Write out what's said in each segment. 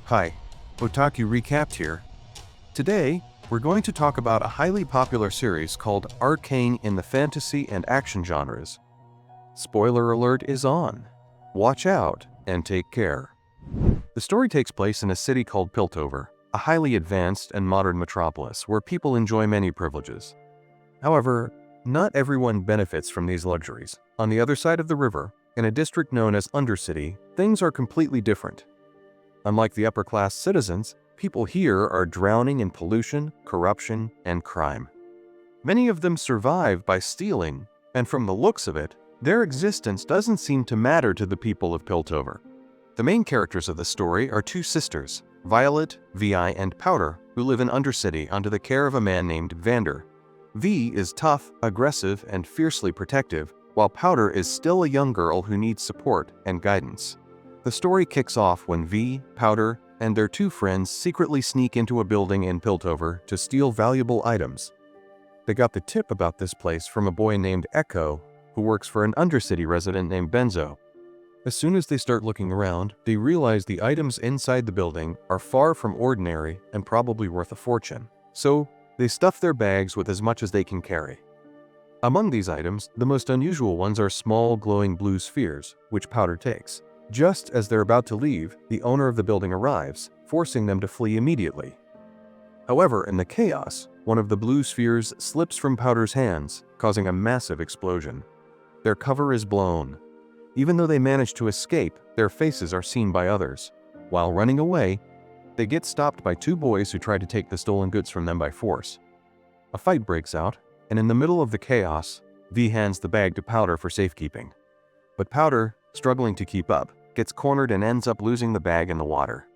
Hi, Otaku Recapped here. Today, we're going to talk about a highly popular series called Arcane in the fantasy and action genres. Spoiler alert is on. Watch out and take care. The story takes place in a city called Piltover, a highly advanced and modern metropolis where people enjoy many privileges. However, not everyone benefits from these luxuries. On the other side of the river, in a district known as Undercity, things are completely different. Unlike the upper-class citizens, people here are drowning in pollution, corruption, and crime. Many of them survive by stealing, and from the looks of it, their existence doesn't seem to matter to the people of Piltover. The main characters of the story are two sisters, Violet, Vi, and Powder, who live in Undercity under the care of a man named Vander. Vi is tough, aggressive, and fiercely protective, while Powder is still a young girl who needs support and guidance. The story kicks off when Vi, Powder, and their two friends secretly sneak into a building in Piltover to steal valuable items. They got the tip about this place from a boy named Echo, who works for an Undercity resident named Benzo. As soon as they start looking around, they realize the items inside the building are far from ordinary and probably worth a fortune. So, they stuff their bags with as much as they can carry. Among these items, the most unusual ones are small glowing blue spheres, which Powder takes. Just as they're about to leave, the owner of the building arrives, forcing them to flee immediately. However, in the chaos, one of the blue spheres slips from Powder's hands, causing a massive explosion. Their cover is blown. Even though they manage to escape, their faces are seen by others. While running away, they get stopped by two boys who try to take the stolen goods from them by force. A fight breaks out, and in the middle of the chaos, Vi hands the bag to Powder for safekeeping. But Powder, struggling to keep up, gets cornered and ends up losing the bag in the water.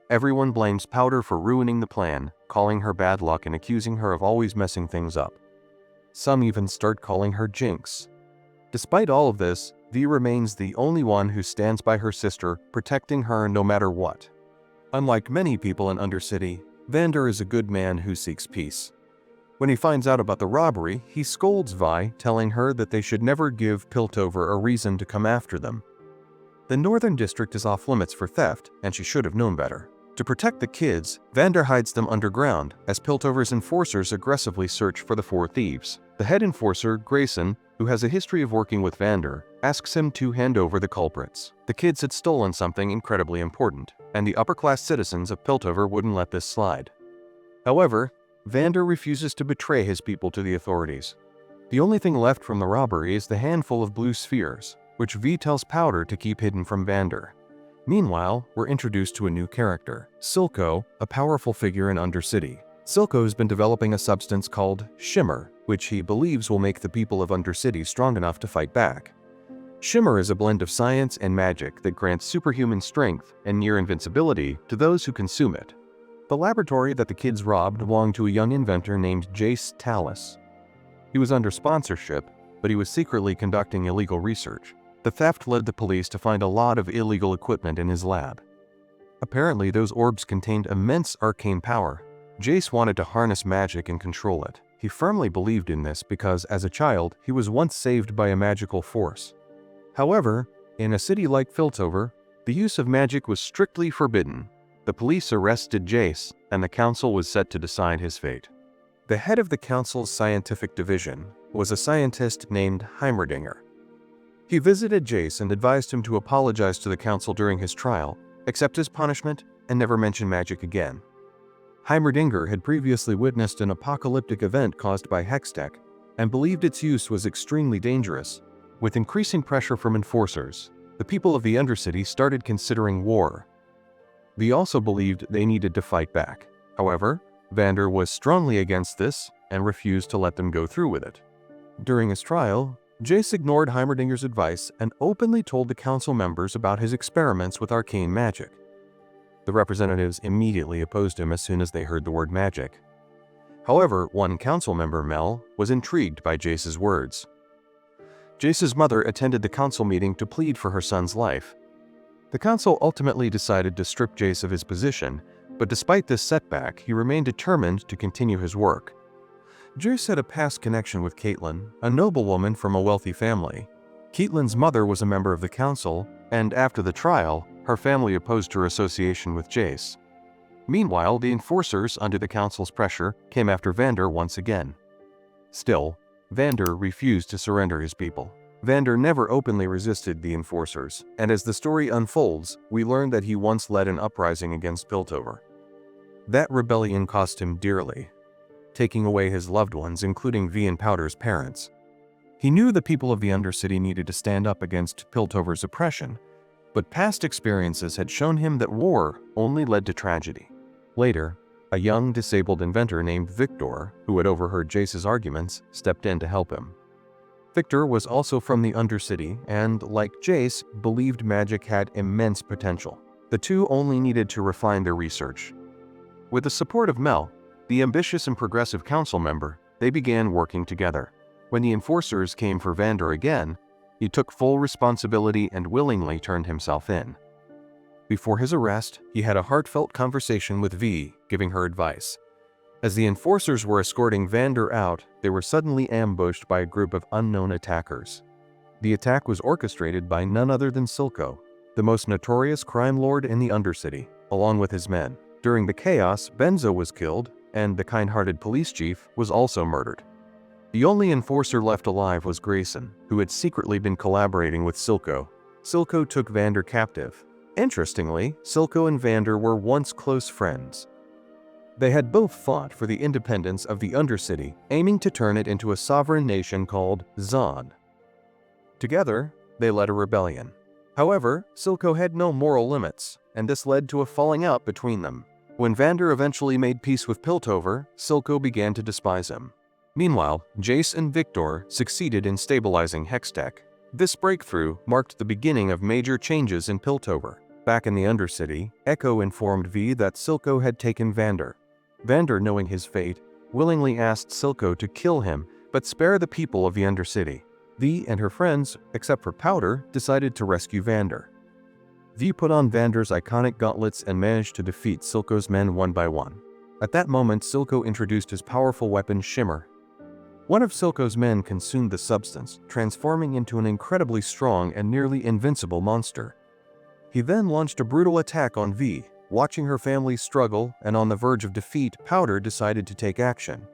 Everyone blames Powder for ruining the plan, calling her bad luck and accusing her of always messing things up. Some even start calling her Jinx. Despite all of this, Vi remains the only one who stands by her sister, protecting her no matter what. Unlike many people in Undercity, Vander is a good man who seeks peace. When he finds out about the robbery, he scolds Vi, telling her that they should never give Piltover a reason to come after them. The Northern District is off limits for theft, and she should have known better. To protect the kids, Vander hides them underground, as Piltover's enforcers aggressively search for the four thieves. The head enforcer, Grayson, who has a history of working with Vander, asks him to hand over the culprits. The kids had stolen something incredibly important, and the upper-class citizens of Piltover wouldn't let this slide. However, Vander refuses to betray his people to the authorities. The only thing left from the robbery is the handful of blue spheres, which Vi tells Powder to keep hidden from Vander. Meanwhile, we're introduced to a new character, Silco, a powerful figure in Undercity. Silco has been developing a substance called Shimmer, which he believes will make the people of Undercity strong enough to fight back. Shimmer is a blend of science and magic that grants superhuman strength and near invincibility to those who consume it. The laboratory that the kids robbed belonged to a young inventor named Jayce Talus. He was under sponsorship, but he was secretly conducting illegal research. The theft led the police to find a lot of illegal equipment in his lab. Apparently, those orbs contained immense arcane power. Jayce wanted to harness magic and control it. He firmly believed in this because, as a child, he was once saved by a magical force. However, in a city like Piltover, the use of magic was strictly forbidden. The police arrested Jayce, and the council was set to decide his fate. The head of the council's scientific division was a scientist named Heimerdinger. He visited Jayce and advised him to apologize to the council during his trial, accept his punishment, and never mention magic again. Heimerdinger had previously witnessed an apocalyptic event caused by Hextech and believed its use was extremely dangerous. With increasing pressure from enforcers, the people of the Undercity started considering war. They also believed they needed to fight back. However, Vander was strongly against this and refused to let them go through with it. During his trial, Jayce ignored Heimerdinger's advice and openly told the council members about his experiments with arcane magic. The representatives immediately opposed him as soon as they heard the word magic. However, one council member, Mel, was intrigued by Jayce's words. Jayce's mother attended the council meeting to plead for her son's life. The council ultimately decided to strip Jayce of his position, but despite this setback, he remained determined to continue his work. Jayce had a past connection with Caitlin, a noblewoman from a wealthy family. Caitlin's mother was a member of the council, and after the trial, her family opposed her association with Jayce. Meanwhile, the enforcers, under the council's pressure, came after Vander once again. Still, Vander refused to surrender his people. Vander never openly resisted the enforcers, and as the story unfolds, we learn that he once led an uprising against Piltover. That rebellion cost him dearly, taking away his loved ones, including V and Powder's parents. He knew the people of the Undercity needed to stand up against Piltover's oppression, but past experiences had shown him that war only led to tragedy. Later, a young, disabled inventor named Victor, who had overheard Jayce's arguments, stepped in to help him. Victor was also from the Undercity and, like Jayce, believed magic had immense potential. The two only needed to refine their research. With the support of Mel, the ambitious and progressive council member, they began working together. When the enforcers came for Vander again, he took full responsibility and willingly turned himself in. Before his arrest, he had a heartfelt conversation with V, giving her advice. As the enforcers were escorting Vander out, they were suddenly ambushed by a group of unknown attackers. The attack was orchestrated by none other than Silco, the most notorious crime lord in the Undercity, along with his men. During the chaos, Benzo was killed, and the kind-hearted police chief was also murdered. The only enforcer left alive was Grayson, who had secretly been collaborating with Silco. Silco took Vander captive. Interestingly, Silco and Vander were once close friends. They had both fought for the independence of the Undercity, aiming to turn it into a sovereign nation called Zaun. Together, they led a rebellion. However, Silco had no moral limits, and this led to a falling out between them. When Vander eventually made peace with Piltover, Silco began to despise him. Meanwhile, Jayce and Victor succeeded in stabilizing Hextech. This breakthrough marked the beginning of major changes in Piltover. Back in the Undercity, Echo informed V that Silco had taken Vander. Vander, knowing his fate, willingly asked Silco to kill him but spare the people of the Undercity. V and her friends, except for Powder, decided to rescue Vander. V put on Vander's iconic gauntlets and managed to defeat Silco's men one by one. At that moment, Silco introduced his powerful weapon, Shimmer. One of Silco's men consumed the substance, transforming into an incredibly strong and nearly invincible monster. He then launched a brutal attack on V. Watching her family struggle and on the verge of defeat, Powder decided to take action.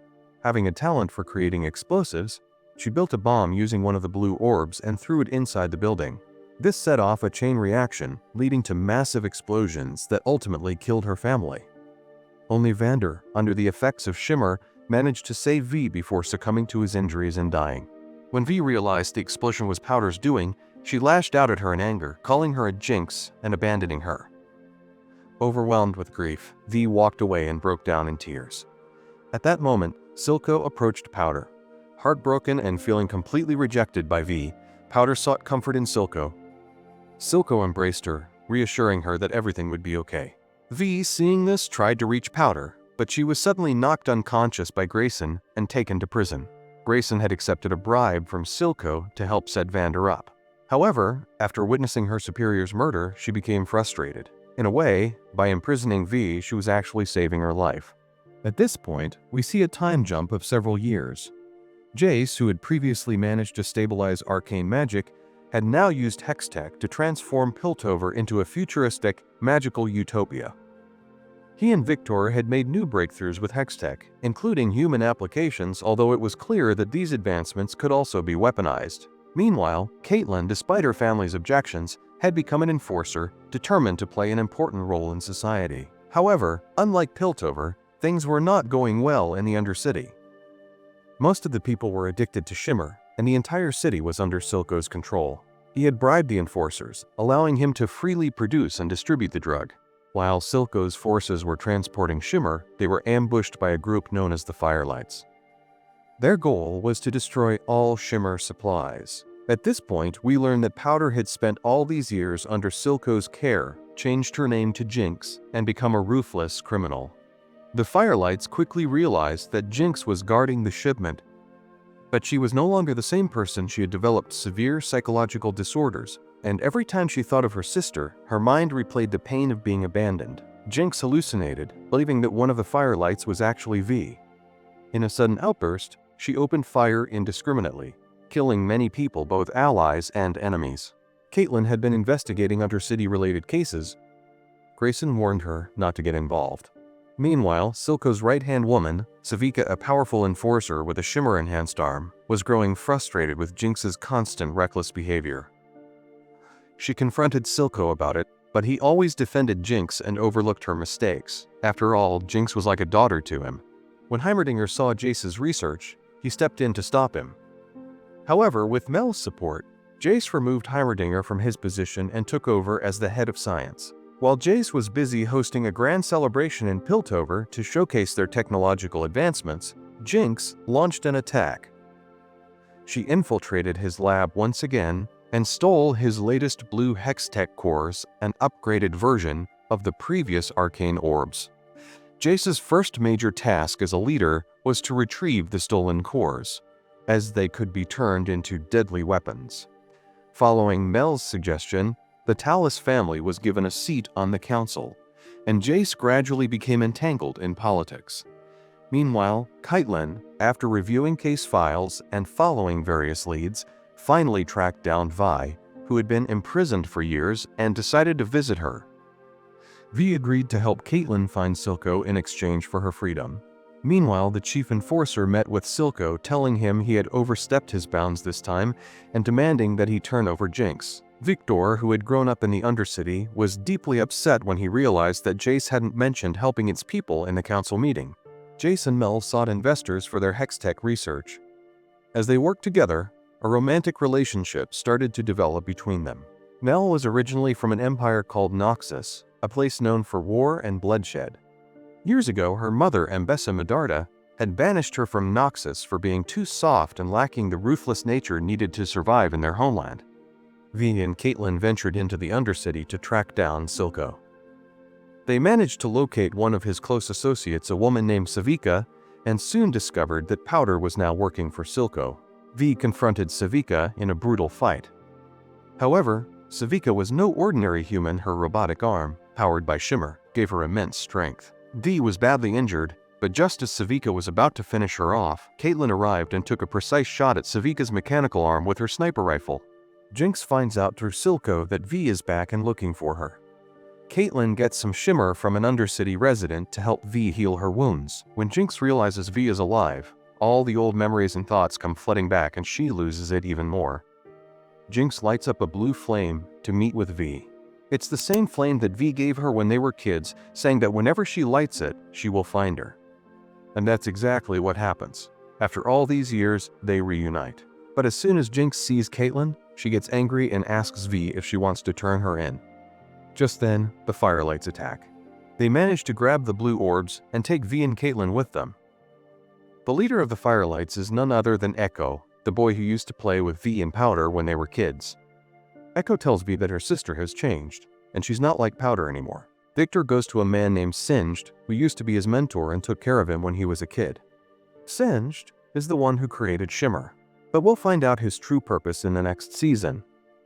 Having a talent for creating explosives, she built a bomb using one of the blue orbs and threw it inside the building. This set off a chain reaction, leading to massive explosions that ultimately killed her family. Only Vander, under the effects of Shimmer, managed to save V before succumbing to his injuries and dying. When V realized the explosion was Powder's doing, she lashed out at her in anger, calling her a Jinx and abandoning her. Overwhelmed with grief, V walked away and broke down in tears. At that moment, Silco approached Powder. Heartbroken and feeling completely rejected by V, Powder sought comfort in Silco. Silco embraced her, reassuring her that everything would be okay. V, seeing this, tried to reach Powder, but she was suddenly knocked unconscious by Grayson and taken to prison. Grayson had accepted a bribe from Silco to help set Vander up. However, after witnessing her superior's murder, she became frustrated. In a way, by imprisoning V, she was actually saving her life. At this point, we see a time jump of several years. Jayce, who had previously managed to stabilize arcane magic, had now used Hextech to transform Piltover into a futuristic, magical utopia. He and Victor had made new breakthroughs with Hextech, including human applications, although it was clear that these advancements could also be weaponized. Meanwhile, Caitlin, despite her family's objections, had become an enforcer, determined to play an important role in society. However, unlike Piltover, things were not going well in the Undercity. Most of the people were addicted to Shimmer, and the entire city was under Silco's control. He had bribed the enforcers, allowing him to freely produce and distribute the drug. While Silco's forces were transporting Shimmer, they were ambushed by a group known as the Firelights. Their goal was to destroy all Shimmer supplies. At this point, we learn that Powder had spent all these years under Silco's care, changed her name to Jinx, and become a ruthless criminal. The Firelights quickly realized that Jinx was guarding the shipment, but she was no longer the same person. She had developed severe psychological disorders, and every time she thought of her sister, her mind replayed the pain of being abandoned. Jinx hallucinated, believing that one of the Firelights was actually V. In a sudden outburst, she opened fire indiscriminately, killing many people, both allies and enemies. Caitlin had been investigating Undercity-related cases. Grayson warned her not to get involved. Meanwhile, Silco's right-hand woman, Savika, a powerful enforcer with a shimmer-enhanced arm, was growing frustrated with Jinx's constant reckless behavior. She confronted Silco about it, but he always defended Jinx and overlooked her mistakes. After all, Jinx was like a daughter to him. When Heimerdinger saw Jayce's research, he stepped in to stop him. However, with Mel's support, Jayce removed Heimerdinger from his position and took over as the head of science. While Jayce was busy hosting a grand celebration in Piltover to showcase their technological advancements, Jinx launched an attack. She infiltrated his lab once again and stole his latest blue Hextech cores, an upgraded version of the previous Arcane orbs. Jayce's first major task as a leader was to retrieve the stolen cores, as they could be turned into deadly weapons. Following Mel's suggestion, the Talus family was given a seat on the council, and Jayce gradually became entangled in politics. Meanwhile, Caitlin, after reviewing case files and following various leads, finally tracked down Vi, who had been imprisoned for years, and decided to visit her. Vi agreed to help Caitlin find Silco in exchange for her freedom. Meanwhile, the chief enforcer met with Silco, telling him he had overstepped his bounds this time and demanding that he turn over Jinx. Victor, who had grown up in the Undercity, was deeply upset when he realized that Jayce hadn't mentioned helping its people in the council meeting. Jayce and Mel sought investors for their Hextech research. As they worked together, a romantic relationship started to develop between them. Mel was originally from an empire called Noxus, a place known for war and bloodshed. Years ago, her mother, Ambessa Medarda, had banished her from Noxus for being too soft and lacking the ruthless nature needed to survive in their homeland. Vi and Caitlin ventured into the Undercity to track down Silco. They managed to locate one of his close associates, a woman named Savika, and soon discovered that Powder was now working for Silco. Vi confronted Savika in a brutal fight. However, Savika was no ordinary human. Her robotic arm, powered by Shimmer, gave her immense strength. Vi was badly injured, but just as Savika was about to finish her off, Caitlin arrived and took a precise shot at Savika's mechanical arm with her sniper rifle. Jinx finds out through Silco that Vi is back and looking for her. Caitlin gets some Shimmer from an Undercity resident to help Vi heal her wounds. When Jinx realizes Vi is alive, all the old memories and thoughts come flooding back and she loses it even more. Jinx lights up a blue flame to meet with Vi. It's the same flame that Vi gave her when they were kids, saying that whenever she lights it, she will find her. And that's exactly what happens. After all these years, they reunite. But as soon as Jinx sees Caitlin, she gets angry and asks Vi if she wants to turn her in. Just then, the Firelights attack. They manage to grab the blue orbs and take Vi and Caitlin with them. The leader of the Firelights is none other than Echo, the boy who used to play with Vi and Powder when they were kids. Echo tells Vi that her sister has changed, and she's not like Powder anymore. Victor goes to a man named Singed, who used to be his mentor and took care of him when he was a kid. Singed is the one who created Shimmer, but we'll find out his true purpose in the next season.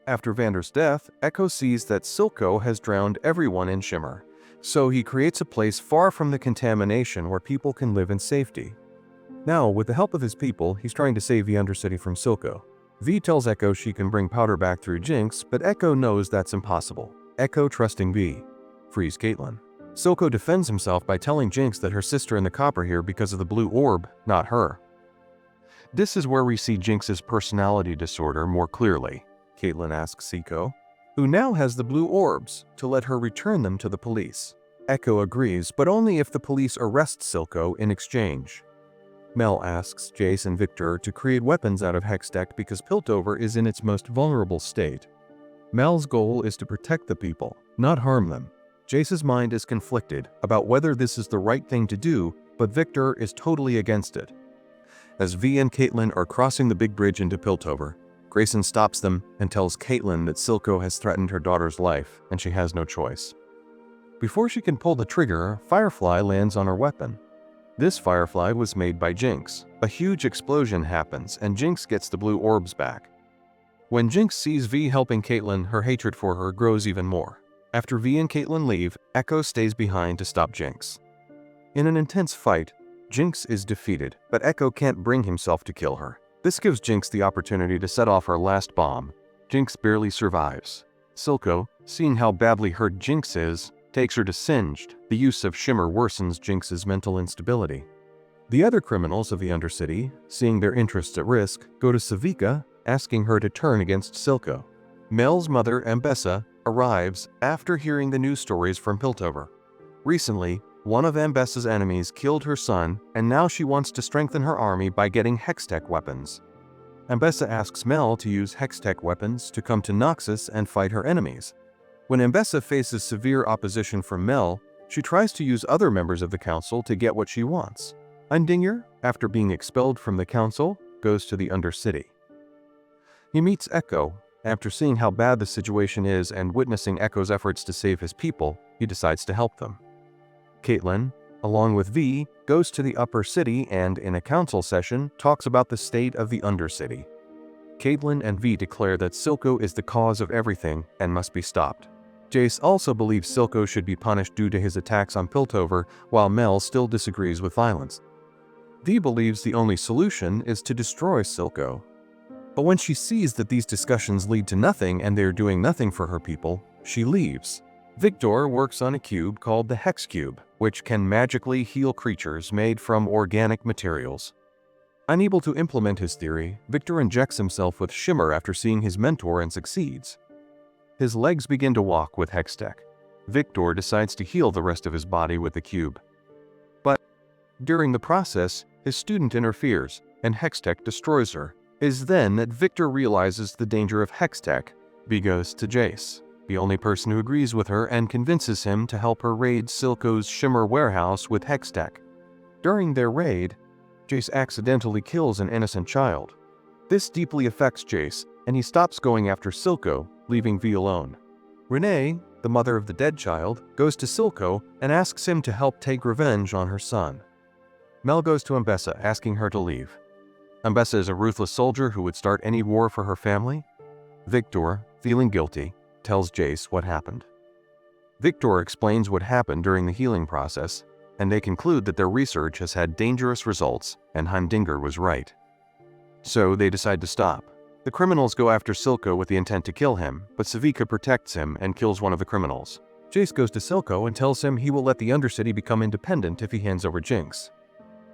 After Vander's death, Echo sees that Silco has drowned everyone in Shimmer, so he creates a place far from the contamination where people can live in safety. Now, with the help of his people, he's trying to save the Undercity from Silco. Vi tells Echo she can bring Powder back through Jinx, but Echo knows that's impossible. Echo, trusting Vi, frees Caitlin. Silco defends himself by telling Jinx that her sister and the copper here because of the blue orb, not her. This is where we see Jinx's personality disorder more clearly. Caitlin asks Silco, who now has the blue orbs, to let her return them to the police. Echo agrees, but only if the police arrest Silco in exchange. Mel asks Jayce and Victor to create weapons out of Hextech because Piltover is in its most vulnerable state. Mel's goal is to protect the people, not harm them. Jayce's mind is conflicted about whether this is the right thing to do, but Victor is totally against it. As Vi and Caitlin are crossing the big bridge into Piltover, Grayson stops them and tells Caitlin that Silco has threatened her daughter's life and she has no choice. Before she can pull the trigger, Firefly lands on her weapon. This Firefly was made by Jinx. A huge explosion happens and Jinx gets the blue orbs back. When Jinx sees Vi helping Caitlin, her hatred for her grows even more. After Vi and Caitlin leave, Echo stays behind to stop Jinx. In an intense fight, Jinx is defeated, but Echo can't bring himself to kill her. This gives Jinx the opportunity to set off her last bomb. Jinx barely survives. Silco, seeing how badly hurt Jinx is, takes her to Singed, The use of shimmer worsens Jinx's mental instability. The other criminals of the Undercity, seeing their interests at risk, go to Savika, asking her to turn against Silco. Mel's mother, Ambessa, arrives after hearing the news stories from Piltover. Recently, one of Ambessa's enemies killed her son, and now she wants to strengthen her army by getting Hextech weapons. Ambessa asks Mel to use Hextech weapons to come to Noxus and fight her enemies. When Ambessa faces severe opposition from Mel, she tries to use other members of the council to get what she wants. Undinger, after being expelled from the council, goes to the Undercity. He meets Echo. After seeing how bad the situation is and witnessing Echo's efforts to save his people, he decides to help them. Caitlin, along with V, goes to the Upper City and, in a council session, talks about the state of the Undercity. Caitlin and V declare that Silco is the cause of everything and must be stopped. Jayce also believes Silco should be punished due to his attacks on Piltover, while Mel still disagrees with violence. V believes the only solution is to destroy Silco. But when she sees that these discussions lead to nothing and they're doing nothing for her people, she leaves. Victor works on a cube called the Hex Cube, which can magically heal creatures made from organic materials. Unable to implement his theory, Victor injects himself with shimmer after seeing his mentor and succeeds. His legs begin to walk with Hextech. Victor decides to heal the rest of his body with the cube. But during the process, his student interferes, and Hextech destroys her. It is then that Victor realizes the danger of Hextech. V goes to Jayce, the only person who agrees with her, and convinces him to help her raid Silco's shimmer warehouse with Hextech. During their raid, Jayce accidentally kills an innocent child. This deeply affects Jayce, and he stops going after Silco, leaving V alone. Renee, the mother of the dead child, goes to Silco and asks him to help take revenge on her son. Mel goes to Ambessa, asking her to leave. Ambessa is a ruthless soldier who would start any war for her family. Victor, feeling guilty, tells Jayce what happened. Victor explains what happened during the healing process, and they conclude that their research has had dangerous results and Heimdinger was right. So they decide to stop. The criminals go after Silco with the intent to kill him, but Savika protects him and kills one of the criminals. Jayce goes to Silco and tells him he will let the Undercity become independent if he hands over Jinx.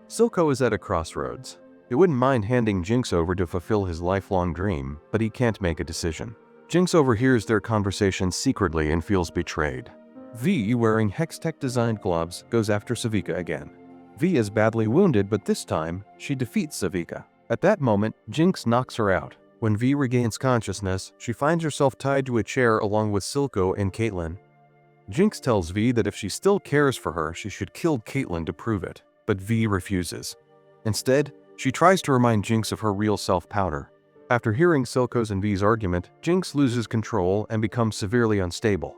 Silco is at a crossroads. He wouldn't mind handing Jinx over to fulfill his lifelong dream, but he can't make a decision. Jinx overhears their conversation secretly and feels betrayed. V, wearing Hextech-designed gloves, goes after Savika again. V is badly wounded, but this time, she defeats Savika. At that moment, Jinx knocks her out. When V regains consciousness, she finds herself tied to a chair along with Silco and Caitlin. Jinx tells V that if she still cares for her, she should kill Caitlin to prove it, but V refuses. Instead, she tries to remind Jinx of her real self Powder. After hearing Silco's and V's argument, Jinx loses control and becomes severely unstable.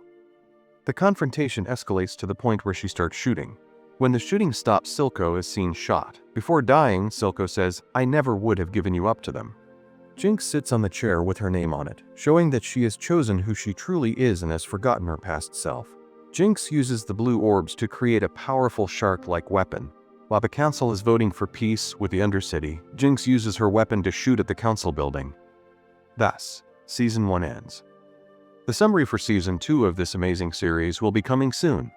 The confrontation escalates to the point where she starts shooting. When the shooting stops, Silco is seen shot. Before dying, Silco says, "I never would have given you up to them." Jinx sits on the chair with her name on it, showing that she has chosen who she truly is and has forgotten her past self. Jinx uses the blue orbs to create a powerful shark-like weapon. While the council is voting for peace with the Undercity, Jinx uses her weapon to shoot at the council building. Thus, Season 1 ends. The summary for Season 2 of this amazing series will be coming soon.